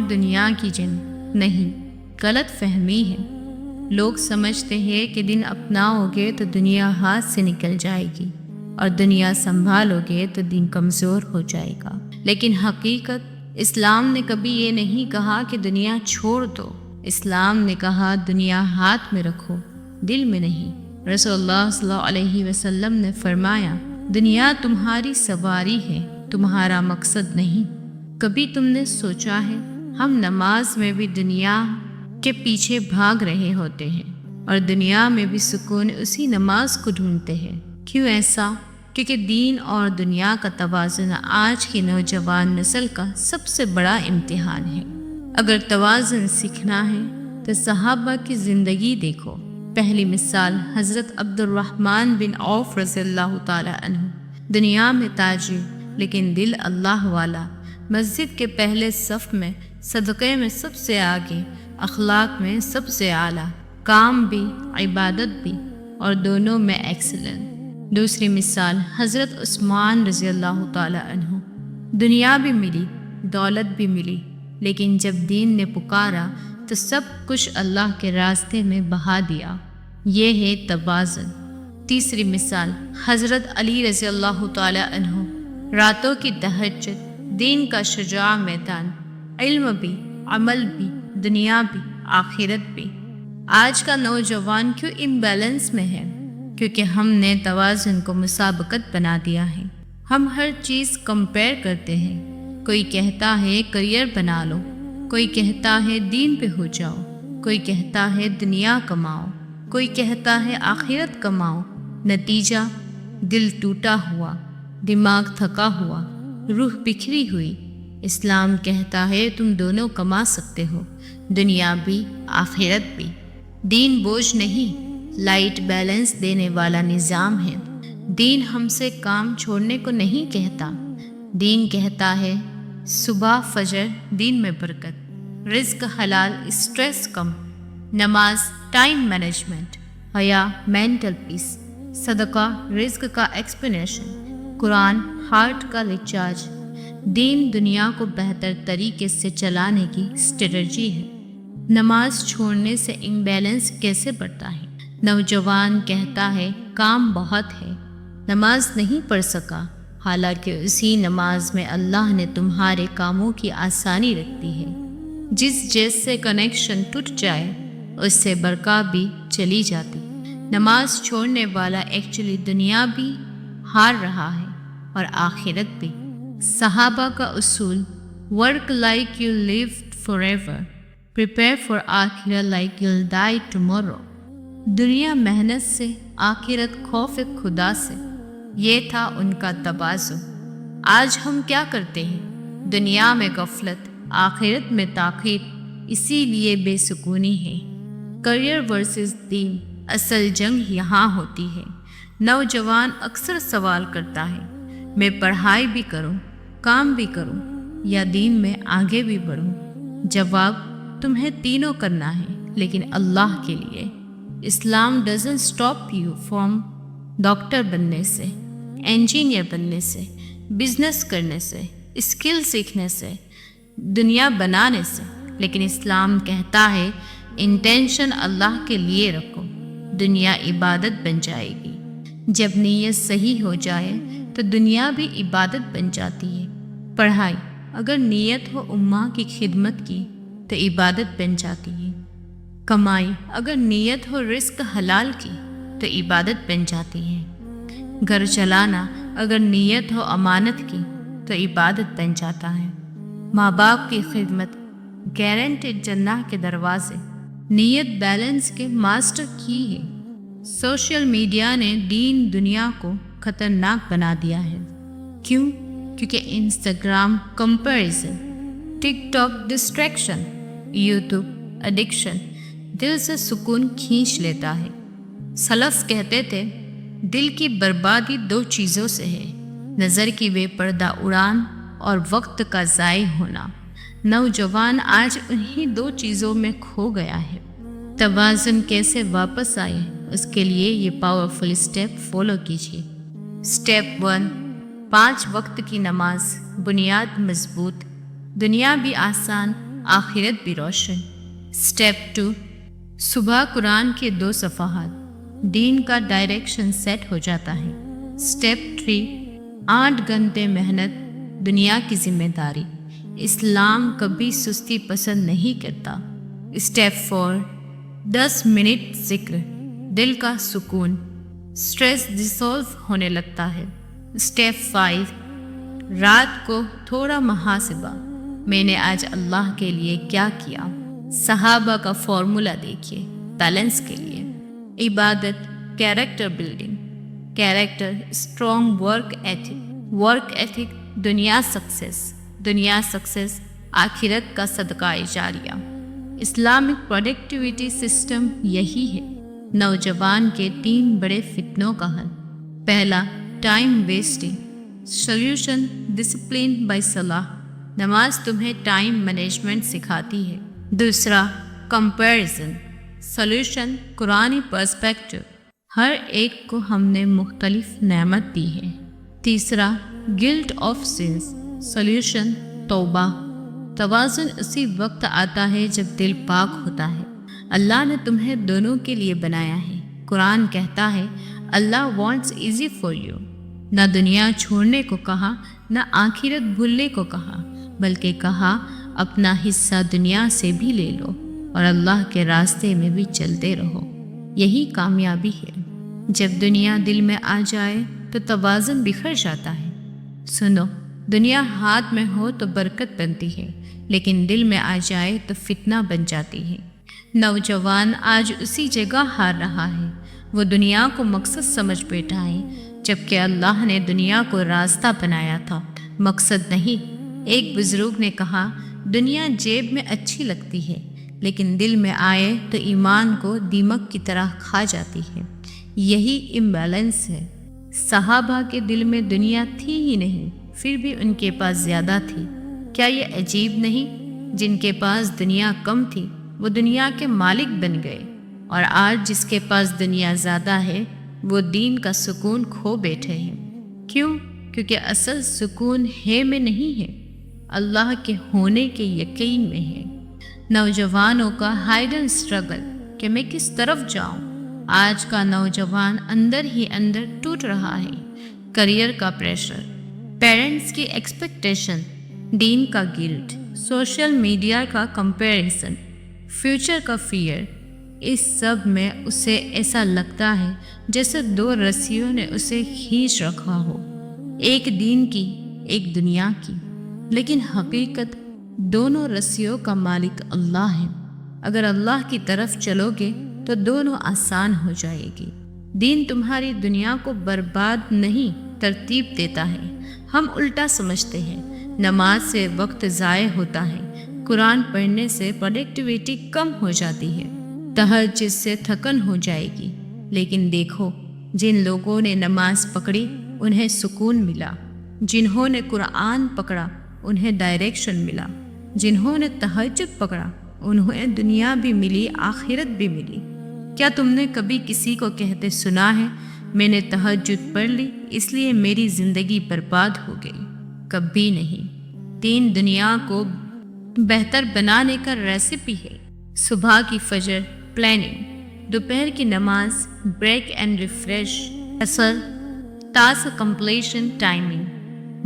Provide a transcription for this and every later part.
دنیا کی جن نہیں، غلط فہمی ہے۔ لوگ سمجھتے ہیں کہ دین اپناؤ گے تو دنیا ہاتھ سے نکل جائے گی، اور دنیا سنبھالو گے تو دین کمزور ہو جائے گا۔ لیکن حقیقت اسلام نے کبھی یہ نہیں کہا کہ دنیا چھوڑ دو۔ اسلام نے کہا دنیا ہاتھ میں رکھو، دل میں نہیں۔ رسول اللہ صلی اللہ علیہ وسلم نے فرمایا، دنیا تمہاری سواری ہے، تمہارا مقصد نہیں۔ کبھی تم نے سوچا ہے ہم نماز میں بھی دنیا کے پیچھے بھاگ رہے ہوتے ہیں، اور دنیا میں بھی سکون اسی نماز کو ڈھونڈتے ہیں۔ کیوں ایسا؟ کیونکہ دین اور دنیا کا توازن آج کی نوجوان نسل کا سب سے بڑا امتحان ہے۔ اگر توازن سیکھنا ہے تو صحابہ کی زندگی دیکھو۔ پہلی مثال حضرت عبد الرحمن بن عوف رضی اللہ تعالی عنہ، دنیا میں تاجر لیکن دل اللہ والا، مسجد کے پہلے صف میں، صدقے میں سب سے آگے، اخلاق میں سب سے اعلیٰ، کام بھی عبادت بھی، اور دونوں میں ایکسلنٹ۔ دوسری مثال حضرت عثمان رضی اللہ تعالی عنہ، دنیا بھی ملی، دولت بھی ملی، لیکن جب دین نے پکارا تو سب کچھ اللہ کے راستے میں بہا دیا۔ یہ ہے توازن۔ تیسری مثال حضرت علی رضی اللہ تعالی عنہ، راتوں کی تہجد، دین کا شجاع میدان، علم بھی، عمل بھی، دنیا بھی، آخرت بھی۔ آج کا نوجوان کیوں امبیلنس میں ہے؟ کیونکہ ہم نے توازن کو مسابقت بنا دیا ہے۔ ہم ہر چیز کمپیئر کرتے ہیں۔ کوئی کہتا ہے کریئر بنا لو، کوئی کہتا ہے دین پہ ہو جاؤ، کوئی کہتا ہے دنیا کماؤ، کوئی کہتا ہے آخرت کماؤ۔ نتیجہ دل ٹوٹا ہوا، دماغ تھکا ہوا، روح بکھری ہوئی۔ اسلام کہتا ہے تم دونوں کما سکتے ہو، دنیا بھی آخرت بھی۔ دین بوجھ نہیں، لائٹ بیلنس دینے والا نظام ہے۔ دین ہم سے کام چھوڑنے کو نہیں کہتا۔ دین کہتا ہے صبح فجر، دین میں برکت، رزق حلال، اسٹریس کم، نماز ٹائم مینجمنٹ، حیا مینٹل پیس، صدقہ رزق کا ایکسپینیشن، قرآن ہارٹ کا ریچارج۔ دین دنیا کو بہتر طریقے سے چلانے کی اسٹریٹجی ہے۔ نماز چھوڑنے سے امبیلنس کیسے بڑھتا ہے؟ نوجوان کہتا ہے کام بہت ہے، نماز نہیں پڑھ سکا، حالانکہ اسی نماز میں اللہ نے تمہارے کاموں کی آسانی رکھی ہے۔ جس سے کنیکشن ٹوٹ جائے اس سے برکت بھی چلی جاتی۔ نماز چھوڑنے والا ایکچولی دنیا بھی ہار رہا ہے اور آخرت بھی۔ صحابہ کا اصول، work like you live forever, prepare for آخرہ لائک یو ڈائی ٹمورو۔ دنیا محنت سے، آخرت خوف خدا سے، یہ تھا ان کا توازن۔ آج ہم کیا کرتے ہیں؟ دنیا میں غفلت، آخرت میں تاخیر، اسی لیے بے سکونی ہے۔ کریئر ورسز دین، اصل جنگ یہاں ہوتی ہے۔ نوجوان اکثر سوال کرتا ہے میں پڑھائی بھی کروں، کام بھی کروں، یا دین میں آگے بھی بڑھوں؟ جواب، تمہیں تینوں کرنا ہے، لیکن اللہ کے لیے۔ Islam doesn't stop you from doctor بننے سے، انجینئر بننے سے، بزنس کرنے سے، اسکل سیکھنے سے، دنیا بنانے سے، لیکن اسلام کہتا ہے انٹینشن اللہ کے لیے رکھو، دنیا عبادت بن جائے گی۔ جب نیت صحیح ہو جائے تو دنیا بھی عبادت بن جاتی ہے۔ پڑھائی اگر نیت ہو امہ کی خدمت کی تو عبادت بن جاتی ہے۔ کمائی اگر نیت ہو رزق حلال کی تو عبادت بن جاتی ہے۔ گھر چلانا اگر نیت ہو امانت کی تو عبادت بن جاتا ہے۔ ماں باپ کی خدمت گارنٹیڈ جنت کے دروازے۔ نیت بیلنس کے ماسٹر کی ہے۔ سوشل میڈیا نے دین دنیا کو خطرناک بنا دیا ہے۔ کیوں؟ کیونکہ انسٹاگرام کمپیریزن، ٹک ٹاک ڈسٹریکشن، یوٹیوب ایڈکشن دل سے سکون کھینچ لیتا ہے۔ سلف کہتے تھے دل کی بربادی دو چیزوں سے ہے، نظر کی بے پردہ اڑان اور وقت کا ضائع ہونا۔ نوجوان آج انہی دو چیزوں میں کھو گیا ہے۔ توازن کیسے واپس آئے، اس کے لیے یہ پاورفل اسٹیپ فالو کیجیے۔ اسٹیپ 1، 5 وقت کی نماز، بنیاد مضبوط، دنیا بھی آسان، آخرت بھی روشن۔ اسٹیپ 2، صبح قرآن کے 2 صفحات، دین کا ڈائریکشن سیٹ ہو جاتا ہے۔ اسٹیپ 3، 8 گھنٹے محنت، دنیا کی ذمہ داری، اسلام کبھی سستی پسند نہیں کرتا۔ اسٹیپ 4، 10 منٹ ذکر، دل کا سکون، سٹریس ڈسولو ہونے لگتا ہے۔ اسٹیپ 5، رات کو تھوڑا محاسبہ، میں نے آج اللہ کے لیے کیا کیا۔ صحابہ کا فارمولا دیکھیے بیلنس کے لیے۔ عبادت، character building, character strong work ethic, دنیا سکسیس، آخرت کا صدقہ جاریہ۔ اسلامک پروڈکٹیوٹی سسٹم یہی ہے۔ نوجوان کے 3 بڑے فتنوں کا حل۔ پہلا، time wasting, solution discipline by صلاح، نماز تمہیں ٹائم مینجمنٹ سکھاتی ہے۔ دوسرا، کمپیریزن، سولوشن قرآنی پرسپیکٹو، ہر ایک کو ہم نے مختلف نعمت دی ہے۔ تیسرا، گلٹ آف سنس، سولوشن توبہ، توازن اسی وقت آتا ہے جب دل پاک ہوتا ہے۔ اللہ نے تمہیں دونوں کے لیے بنایا ہے۔ قرآن کہتا ہے اللہ وانٹس ایزی فار یو، نہ دنیا چھوڑنے کو کہا، نہ آخرت بھولنے کو کہا، بلکہ کہا اپنا حصہ دنیا سے بھی لے لو اور اللہ کے راستے میں بھی چلتے رہو۔ یہی کامیابی ہے۔ جب دنیا دل میں آ جائے تو توازن بکھر جاتا ہے۔ سنو، دنیا ہاتھ میں ہو تو برکت بنتی ہے، لیکن دل میں آ جائے تو فتنہ بن جاتی ہے۔ نوجوان آج اسی جگہ ہار رہا ہے۔ وہ دنیا کو مقصد سمجھ بیٹھا ہے، جبکہ اللہ نے دنیا کو راستہ بنایا تھا، مقصد نہیں۔ ایک بزرگ نے کہا دنیا جیب میں اچھی لگتی ہے، لیکن دل میں آئے تو ایمان کو دیمک کی طرح کھا جاتی ہے۔ یہی امبیلنس ہے۔ صحابہ کے دل میں دنیا تھی ہی نہیں، پھر بھی ان کے پاس زیادہ تھی۔ کیا یہ عجیب نہیں؟ جن کے پاس دنیا کم تھی وہ دنیا کے مالک بن گئے، اور آج جس کے پاس دنیا زیادہ ہے وہ دین کا سکون کھو بیٹھے ہیں۔ کیوں؟ کیونکہ اصل سکون ہے میں نہیں ہے، اللہ کے ہونے کے یقین میں ہے۔ نوجوانوں کا ہائیڈن اسٹرگل کہ میں کس طرف جاؤں۔ آج کا نوجوان اندر ہی اندر ٹوٹ رہا ہے۔ کریئر کا پریشر، پیرنٹس کی ایکسپیکٹیشن، دین کا گلٹ، سوشل میڈیا کا کمپیریزن، فیوچر کا فیئر، اس سب میں اسے ایسا لگتا ہے جیسے 2 رسیوں نے اسے کھینچ رکھا ہو، ایک دین کی، ایک دنیا کی۔ لیکن حقیقت دونوں رسیوں کا مالک اللہ ہے۔ اگر اللہ کی طرف چلو گے تو دونوں آسان ہو جائے گی۔ دین تمہاری دنیا کو برباد نہیں، ترتیب دیتا ہے۔ ہم الٹا سمجھتے ہیں، نماز سے وقت ضائع ہوتا ہے، قرآن پڑھنے سے پروڈکٹیوٹی کم ہو جاتی ہے، تہجد سے تھکن ہو جائے گی۔ لیکن دیکھو، جن لوگوں نے نماز پکڑی انہیں سکون ملا، جنہوں نے قرآن پکڑا انہیں ڈائریکشن ملا، جنہوں نے تہجد پکڑا انہیں دنیا بھی ملی، آخرت بھی ملی۔ کیا تم نے کبھی کسی کو کہتے سنا ہے میں نے تہجد پڑھ لی اس لیے میری زندگی برباد ہو گئی؟ کبھی نہیں۔ دین دنیا کو بہتر بنانے کا ریسیپی ہے۔ صبح کی فجر پلاننگ، دوپہر کی نماز بریک اینڈ ریفریش، عصر ٹاسک کمپلیشن ٹائمنگ،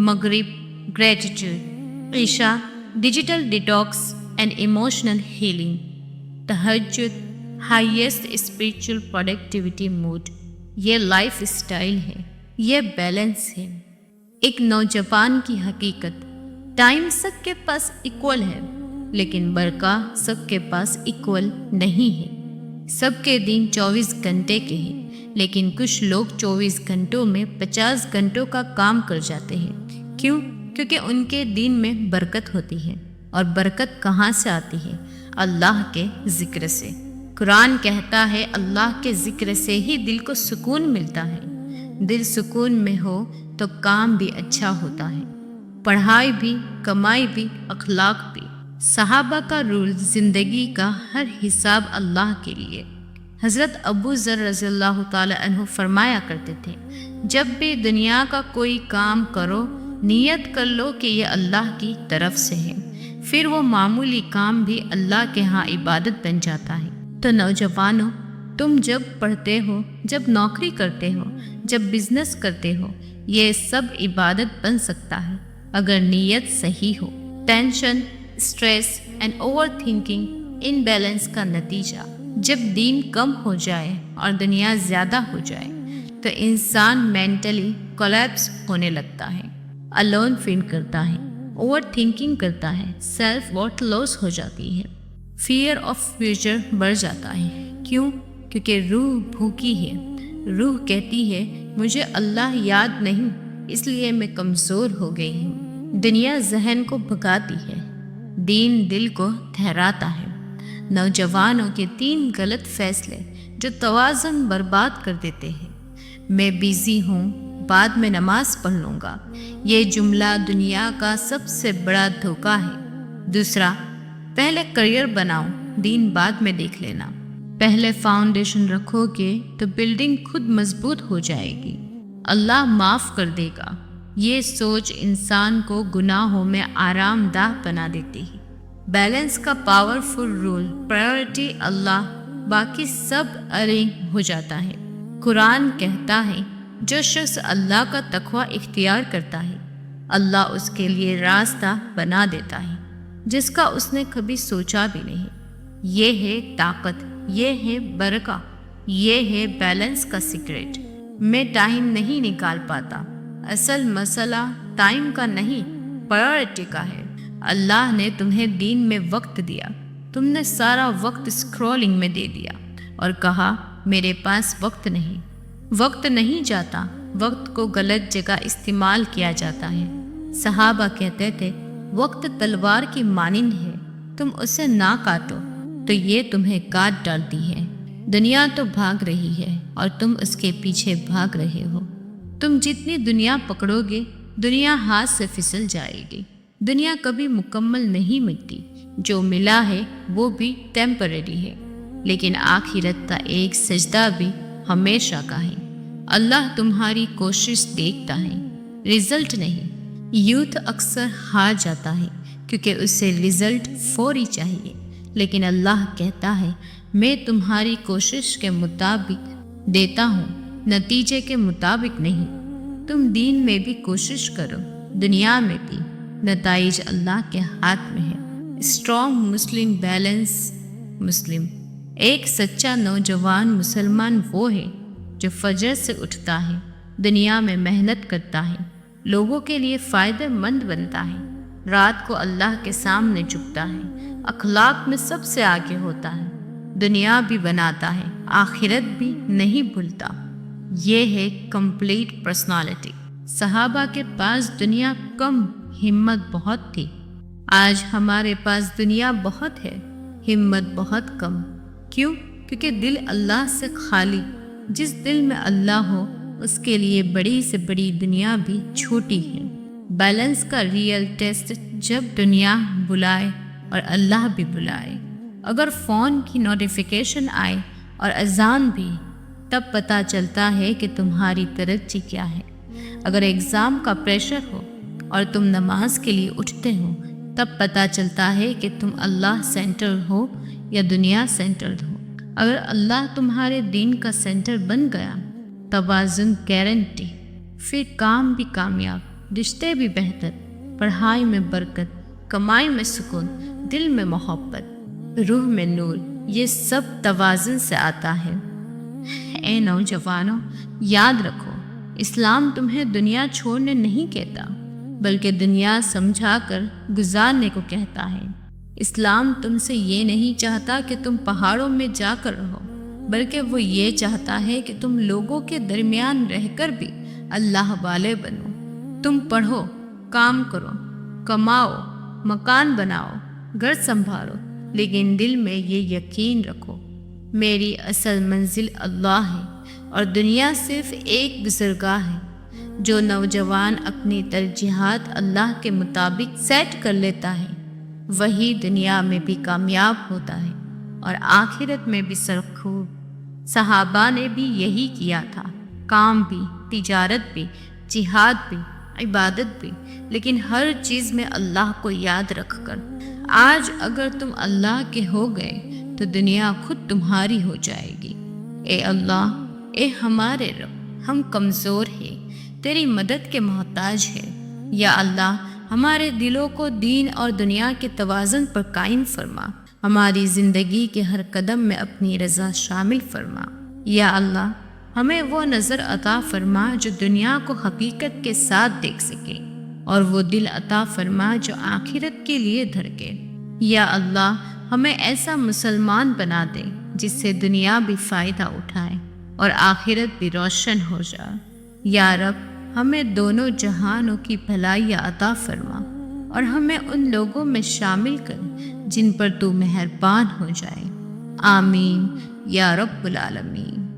مغرب گریٹیٹیوڈ، عشاء digital detox and emotional healing, تہجد ہائیسٹ اسپریچول پروڈکٹیوٹی موڈ۔ یہ لائف اسٹائل ہے، یہ بیلنس ہے۔ ایک نوجوان کی حقیقت، ٹائم سب کے پاس ایکول ہے، لیکن برکت سب کے پاس ایکول نہیں ہے۔ سب کے دن 24 گھنٹے کے ہیں، لیکن کچھ لوگ 24 گھنٹوں میں 50 گھنٹوں کا کام کر جاتے ہیں۔ کیوں؟ کیونکہ ان کے دین میں برکت ہوتی ہے، اور برکت کہاں سے آتی ہے؟ اللہ کے ذکر سے۔ قرآن کہتا ہے اللہ کے ذکر سے ہی دل کو سکون ملتا ہے۔ دل سکون میں ہو تو کام بھی اچھا ہوتا ہے، پڑھائی بھی، کمائی بھی، اخلاق بھی۔ صحابہ کا رول، زندگی کا ہر حساب اللہ کے لیے۔ حضرت ابو ذر رضی اللہ تعالی عنہ فرمایا کرتے تھے، جب بھی دنیا کا کوئی کام کرو نیت کر لو کہ یہ اللہ کی طرف سے ہے، پھر وہ معمولی کام بھی اللہ کے ہاں عبادت بن جاتا ہے۔ تو نوجوانوں، تم جب پڑھتے ہو، جب نوکری کرتے ہو، جب بزنس کرتے ہو، یہ سب عبادت بن سکتا ہے اگر نیت صحیح ہو۔ Tension, stress and overthinking imbalance کا نتیجہ۔ جب دین کم ہو جائے اور دنیا زیادہ ہو جائے تو انسان مینٹلی کولیپس ہونے لگتا ہے، الون فیل کرتا ہے، اوور تھنکنگ کرتا ہے، سیلف ورتھ لاس ہو جاتی ہے، فیئر آف فیوچر بڑھ جاتا ہے۔ کیوں؟ کیونکہ روح بھوکی ہے۔ روح کہتی ہے مجھے اللہ یاد نہیں، اس لیے میں کمزور ہو گئی ہوں۔ دنیا ذہن کو بھگاتی ہے، دین دل کو ٹھہراتا ہے۔ نوجوانوں کے 3 غلط فیصلے جو توازن برباد کر دیتے ہیں۔ میں بیزی ہوں، بعد میں نماز پڑھ لوں گا، یہ جملہ دنیا کا سب سے بڑا دھوکہ ہے۔ دوسرا، پہلے کریئر بناؤ، دین بعد میں دیکھ لینا۔ پہلے فاؤنڈیشن رکھو گے تو بلڈنگ خود مضبوط ہو جائے گی، اللہ معاف کر دے گا۔ یہ سوچ انسان کو گناہوں میں آرام دہ بنا دیتی ہے۔ بیلنس کا پاورفل رول، پرائیورٹی اللہ، باقی سب ارینج ہو جاتا ہے۔ قرآن کہتا ہے جو شخص اللہ کا تقوی اختیار کرتا ہے، اللہ اس کے لیے راستہ بنا دیتا ہے جس کا اس نے کبھی سوچا بھی نہیں۔ یہ ہے طاقت، یہ ہے برکت، یہ ہے بیلنس کا سیکرٹ۔ میں ٹائم نہیں نکال پاتا، اصل مسئلہ ٹائم کا نہیں، پرائیورٹی کا ہے۔ اللہ نے تمہیں دین میں وقت دیا، تم نے سارا وقت اسکرولنگ میں دے دیا اور کہا میرے پاس وقت نہیں۔ وقت نہیں جاتا، وقت کو غلط جگہ استعمال کیا جاتا ہے۔ صحابہ کہتے تھے وقت تلوار کی مانند ہے، تم اسے نہ کاٹو تو یہ تمہیں کاٹ ڈالتی ہے۔ دنیا تو بھاگ رہی ہے اور تم اس کے پیچھے بھاگ رہے ہو۔ تم جتنی دنیا پکڑو گے، دنیا ہاتھ سے پھسل جائے گی۔ دنیا کبھی مکمل نہیں ملتی، جو ملا ہے وہ بھی ٹیمپرری ہے، لیکن آخرت کا ایک سجدہ بھی ہمیشہ کا ہے۔ اللہ تمہاری کوشش دیکھتا ہے، رزلٹ نہیں۔ یوتھ اکثر ہار جاتا ہے کیونکہ اسے رزلٹ فوری چاہیے، لیکن اللہ کہتا ہے میں تمہاری کوشش کے مطابق دیتا ہوں، نتیجے کے مطابق نہیں۔ تم دین میں بھی کوشش کرو، دنیا میں بھی، نتائج اللہ کے ہاتھ میں ہے۔ اسٹرانگ مسلم، بیلنس مسلم۔ ایک سچا نوجوان مسلمان وہ ہے جو فجر سے اٹھتا ہے، دنیا میں محنت کرتا ہے، لوگوں کے لیے فائدہ مند بنتا ہے، رات کو اللہ کے سامنے جھکتا ہے، اخلاق میں سب سے آگے ہوتا ہے، دنیا بھی بناتا ہے، آخرت بھی نہیں بھولتا۔ یہ ہے کمپلیٹ پرسنالٹی۔ صحابہ کے پاس دنیا کم، ہمت بہت تھی۔ آج ہمارے پاس دنیا بہت ہے، ہمت بہت کم۔ کیوں؟ کیونکہ دل اللہ سے خالی۔ جس دل میں اللہ ہو اس کے لیے بڑی سے بڑی دنیا بھی چھوٹی ہے۔ بیلنس کا ریئل ٹیسٹ جب دنیا بلائے اور اللہ بھی بلائے۔ اگر فون کی نوٹیفیکیشن آئے اور اذان بھی، تب پتہ چلتا ہے کہ تمہاری ترجیح کیا ہے۔ اگر ایگزام کا پریشر ہو اور تم نماز کے لیے اٹھتے ہو، تب پتہ چلتا ہے کہ تم اللہ سینٹر ہو یا دنیا سینٹر ہو۔ اگر اللہ تمہارے دین کا سینٹر بن گیا، توازن گارنٹی، پھر کام بھی کامیاب، رشتے بھی بہتر، پڑھائی میں برکت، کمائی میں سکون، دل میں محبت، روح میں نور۔ یہ سب توازن سے آتا ہے۔ اے نوجوانوں، یاد رکھو، اسلام تمہیں دنیا چھوڑنے نہیں کہتا، بلکہ دنیا سمجھا کر گزارنے کو کہتا ہے۔ اسلام تم سے یہ نہیں چاہتا کہ تم پہاڑوں میں جا کر رہو، بلکہ وہ یہ چاہتا ہے کہ تم لوگوں کے درمیان رہ کر بھی اللہ والے بنو۔ تم پڑھو، کام کرو، کماؤ، مکان بناؤ، گھر سنبھالو، لیکن دل میں یہ یقین رکھو میری اصل منزل اللہ ہے اور دنیا صرف ایک گزرگاہ ہے۔ جو نوجوان اپنی ترجیحات اللہ کے مطابق سیٹ کر لیتا ہے، وہی دنیا میں بھی کامیاب ہوتا ہے اور آخرت میں بھی سرخرو۔ صحابہ نے بھی یہی کیا تھا، کام بھی، تجارت بھی، جہاد بھی، عبادت بھی، لیکن ہر چیز میں اللہ کو یاد رکھ کر۔ آج اگر تم اللہ کے ہو گئے تو دنیا خود تمہاری ہو جائے گی۔ اے اللہ، اے ہمارے رب، ہم کمزور ہیں، تیری مدد کے محتاج ہیں۔ یا اللہ، ہمارے دلوں کو دین اور دنیا کے توازن پر قائم فرما، ہماری زندگی کے ہر قدم میں اپنی رضا شامل فرما۔ یا اللہ، ہمیں وہ نظر عطا فرما جو دنیا کو حقیقت کے ساتھ دیکھ سکے، اور وہ دل عطا فرما جو آخرت کے لیے دھڑکے۔ یا اللہ، ہمیں ایسا مسلمان بنا دے جس سے دنیا بھی فائدہ اٹھائے اور آخرت بھی روشن ہو جائے۔ یا رب، ہمیں دونوں جہانوں کی بھلائی عطا فرما، اور ہمیں ان لوگوں میں شامل کر جن پر تو مہربان ہو جائے۔ آمین یا رب العالمین۔